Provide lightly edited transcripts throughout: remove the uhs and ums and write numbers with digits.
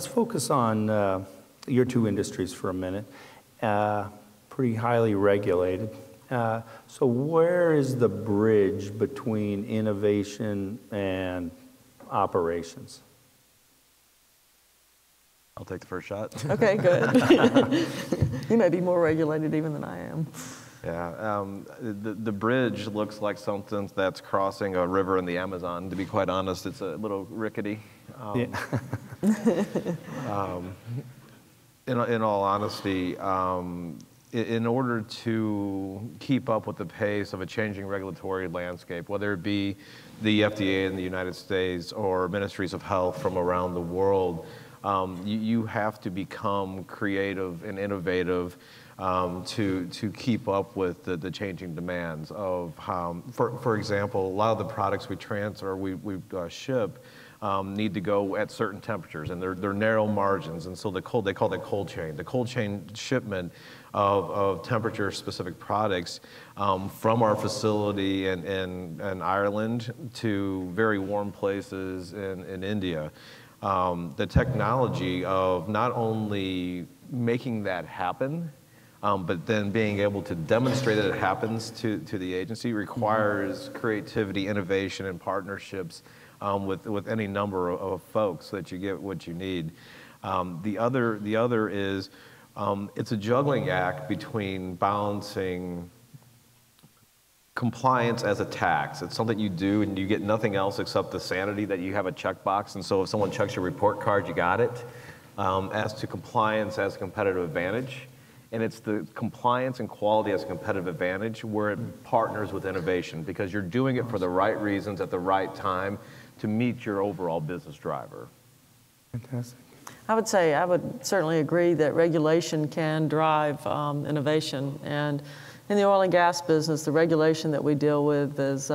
let's focus on your two industries for a minute. Pretty highly regulated. So where is the bridge between innovation and operations? I'll take the first shot. Okay, good. You may be more regulated even than I am. Yeah, the bridge looks like something that's crossing a river in the Amazon. To be quite honest, it's a little rickety. Yeah. In all honesty, in order to keep up with the pace of a changing regulatory landscape, whether it be the FDA in the United States or ministries of health from around the world, you have to become creative and innovative to keep up with the changing demands of, for example, a lot of the products we transfer, we ship, need to go at certain temperatures, and they're narrow margins, and so they call that cold chain. The cold chain shipment of temperature-specific products from our facility in Ireland to very warm places in India. The technology of not only making that happen, but then being able to demonstrate that it happens to the agency requires creativity, innovation, and partnerships with any number of folks so that you get what you need. The other is it's a juggling act between balancing compliance as a tax. It's something you do and you get nothing else except the sanity that you have a checkbox, and so if someone checks your report card, you got it. As to compliance as a competitive advantage. And it's the compliance and quality as a competitive advantage where it partners with innovation, because you're doing it for the right reasons at the right time to meet your overall business driver. Fantastic. I would certainly agree that regulation can drive innovation. And in the oil and gas business, the regulation that we deal with is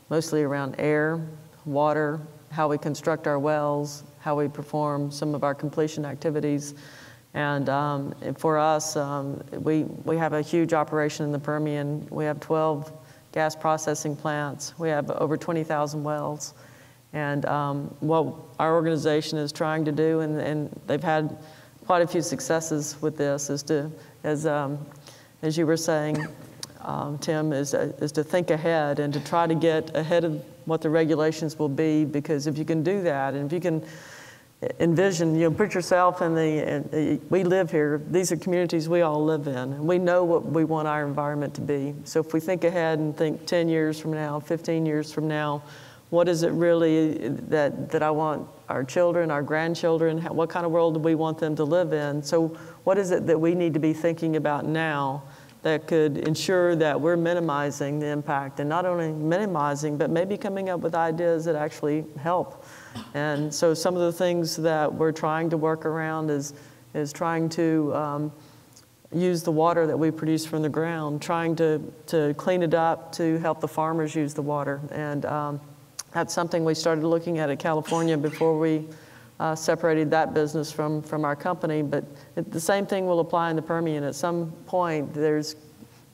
mostly around air, water, how we construct our wells, how we perform some of our completion activities. And for us, we have a huge operation in the Permian. We have 12 gas processing plants. We have over 20,000 wells. And what our organization is trying to do, and they've had quite a few successes with this, is to, as you were saying, Tim, is to think ahead and to try to get ahead of what the regulations will be. Because if you can do that, and if you can envision, put yourself in we live here, these are communities we all live in, and we know what we want our environment to be. So if we think ahead and think 10 years from now, 15 years from now, what is it really that I want our children, our grandchildren, what kind of world do we want them to live in? So what is it that we need to be thinking about now that could ensure that we're minimizing the impact, and not only minimizing, but maybe coming up with ideas that actually help. And so some of the things that we're trying to work around is trying to use the water that we produce from the ground, trying to clean it up to help the farmers use the water. And that's something we started looking at California before we separated that business from our company. But the same thing will apply in the Permian. At some point, we're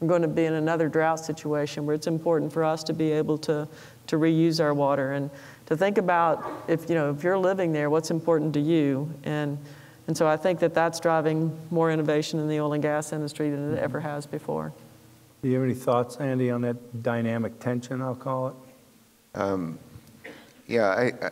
going to be in another drought situation where it's important for us to be able to reuse our water, and to think about if you're living there, what's important to you. And so I think that's driving more innovation in the oil and gas industry than it ever has before. Do you have any thoughts, Andy, on that dynamic tension, I'll call it? Yeah,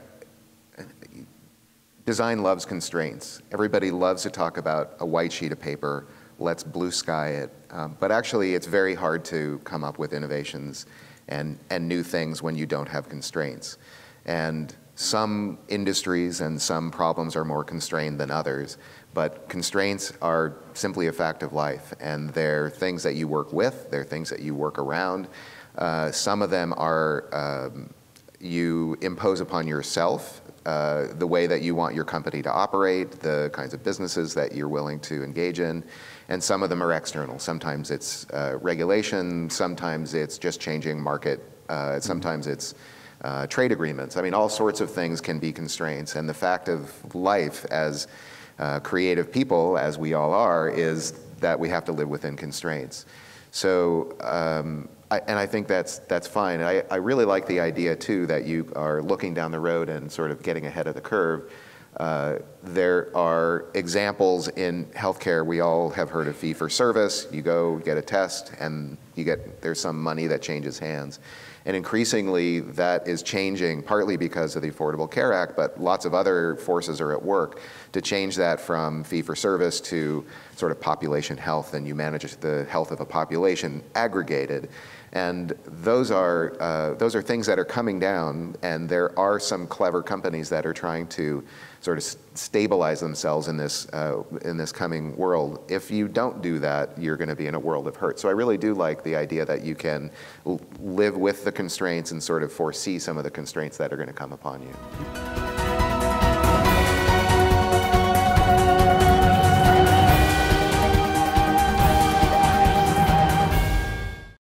design loves constraints. Everybody loves to talk about a white sheet of paper, let's blue sky it. But actually, it's very hard to come up with innovations and new things when you don't have constraints. And some industries and some problems are more constrained than others, but constraints are simply a fact of life, and they're things that you work with, they're things that you work around. Some of them are you impose upon yourself, the way that you want your company to operate, the kinds of businesses that you're willing to engage in, and some of them are external. Sometimes it's regulation, sometimes it's just changing market, sometimes it's trade agreements. I mean, all sorts of things can be constraints, and the fact of life as creative people, as we all are, is that we have to live within constraints. So, and I think that's fine. I really like the idea too that you are looking down the road and sort of getting ahead of the curve. There are examples in healthcare. We all have heard of fee for service. You go get a test and there's some money that changes hands. And increasingly that is changing, partly because of the Affordable Care Act, but lots of other forces are at work to change that from fee for service to sort of population health, and you manage the health of a population aggregated. And those are things that are coming down, and there are some clever companies that are trying to sort of stabilize themselves in this coming world. If you don't do that, you're going to be in a world of hurt. So I really do like the idea that you can live with the constraints and sort of foresee some of the constraints that are going to come upon you.